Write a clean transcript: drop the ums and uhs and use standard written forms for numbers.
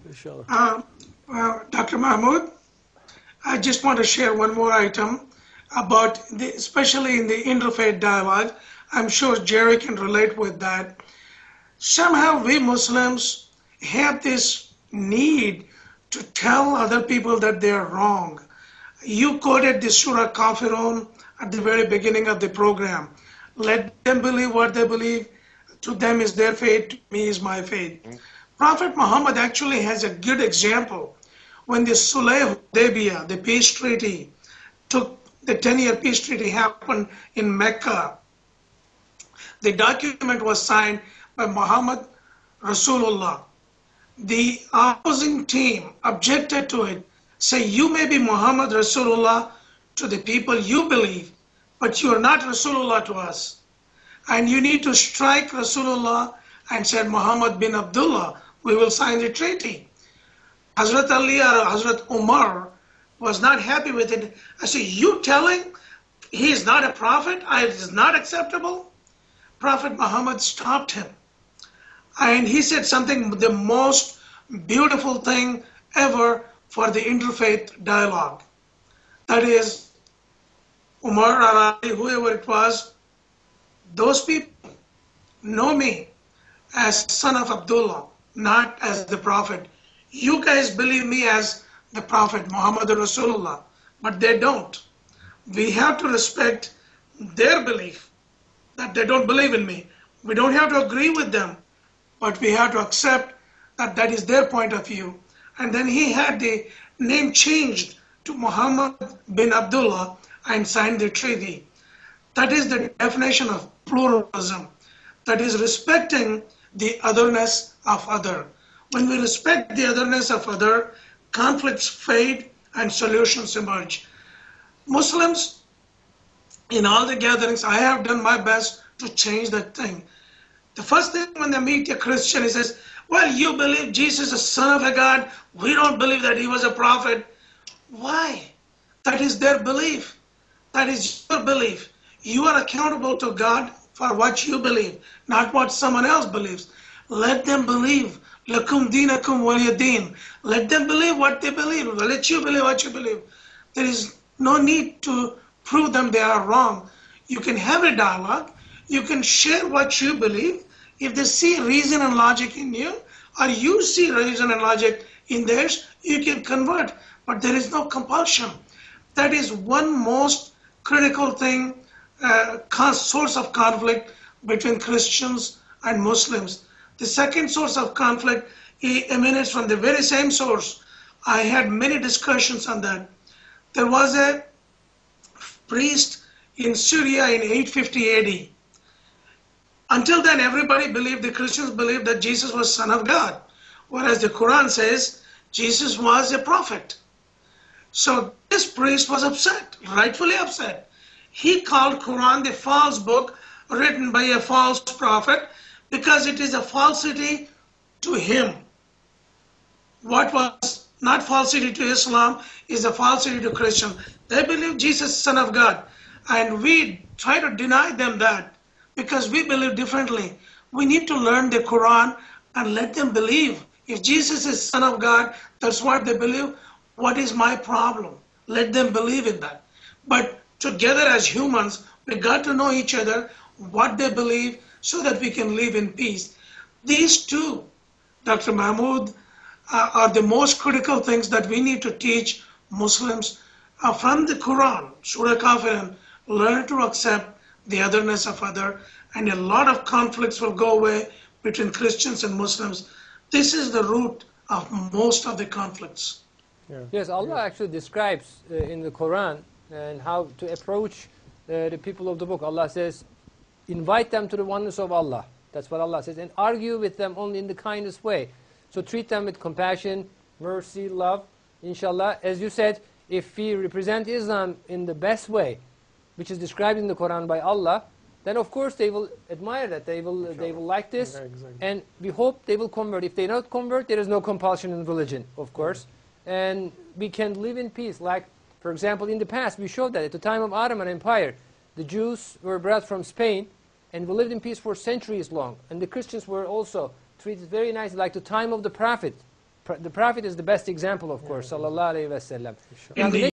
inshallah. Dr. Mahmoud, I just want to share one more item about, especially in the interfaith dialogue. I'm sure Jerry can relate with that. Somehow we Muslims have this need to tell other people that they are wrong. You quoted the Surah Kafirun at the very beginning of the program. Let them believe what they believe. To them is their faith, to me is my faith. Prophet Muhammad actually has a good example. When the Sulh Hudaybiyah, the peace treaty, the 10-year peace treaty happened in Mecca, the document was signed by Muhammad Rasulullah. The opposing team objected to it, say you may be Muhammad Rasulullah to the people you believe, but you are not Rasulullah to us. And you need to strike Rasulullah and said Muhammad bin Abdullah, we will sign the treaty. Hazrat Ali or Hazrat Umar was not happy with it. I say, you telling he is not a prophet? It is not acceptable? Prophet Muhammad stopped him. And he said something, the most beautiful thing ever for the interfaith dialogue. That is, Umar or Ali, whoever it was, those people know me as son of Abdullah, not as the prophet. You guys believe me as the prophet, Muhammad Rasulullah, but they don't. We have to respect their belief that they don't believe in me. We don't have to agree with them, but we have to accept that that is their point of view. And then he had the name changed to Muhammad bin Abdullah and signed the treaty. That is the definition of pluralism. That is respecting the otherness of other. When we respect the otherness of other, conflicts fade and solutions emerge. Muslims, in all the gatherings, I have done my best to change that thing. The first thing when they meet a Christian, he says, well, you believe Jesus is the Son of a God. We don't believe that he was a prophet. Why? That is their belief. That is your belief. You are accountable to God for what you believe, not what someone else believes. Let them believe. Lakum dinakum waliyadin. Let them believe what they believe. Let you believe what you believe. There is no need to prove them they are wrong. You can have a dialogue. You can share what you believe. If they see reason and logic in you, or you see reason and logic in theirs, you can convert. But there is no compulsion. That is one most critical thing, source of conflict between Christians and Muslims. The second source of conflict emanates from the very same source. I had many discussions on that. There was a priest in Syria in 850 AD. Until then, everybody believed, the Christians believed that Jesus was Son of God, whereas the Quran says Jesus was a prophet. So this priest was upset, rightfully upset. He called Quran the false book written by a false prophet because it is a falsity to him. What was not falsity to Islam is a falsity to Christian. They believe Jesus is Son of God, and we try to deny them that because we believe differently. We need to learn the Quran and let them believe. If Jesus is Son of God, that's what they believe. What is my problem? Let them believe in that. But together as humans, we got to know each other, what they believe, so that we can live in peace. These two, Dr. Mahmoud, are the most critical things that we need to teach Muslims from the Quran, Surah Kafirun. Learn to accept the otherness of other, and a lot of conflicts will go away between Christians and Muslims. This is the root of most of the conflicts. Yeah. Yes, Allah actually describes in the Quran and how to approach the people of the book. Allah says, invite them to the oneness of Allah. That's what Allah says. And argue with them only in the kindest way. So treat them with compassion, mercy, love, inshallah. As you said, if we represent Islam in the best way, which is described in the Quran by Allah, then of course they will admire that. They will like this. Yeah, exactly. And we hope they will convert. If they don't convert, there is no compulsion in religion, of course. And we can live in peace. Like, for example, in the past, we showed that at the time of Ottoman Empire, the Jews were brought from Spain, and we lived in peace for centuries long. And the Christians were also treated very nicely, like the time of the Prophet The Prophet is the best example, of course, sallallahu alaihi wasallam. In the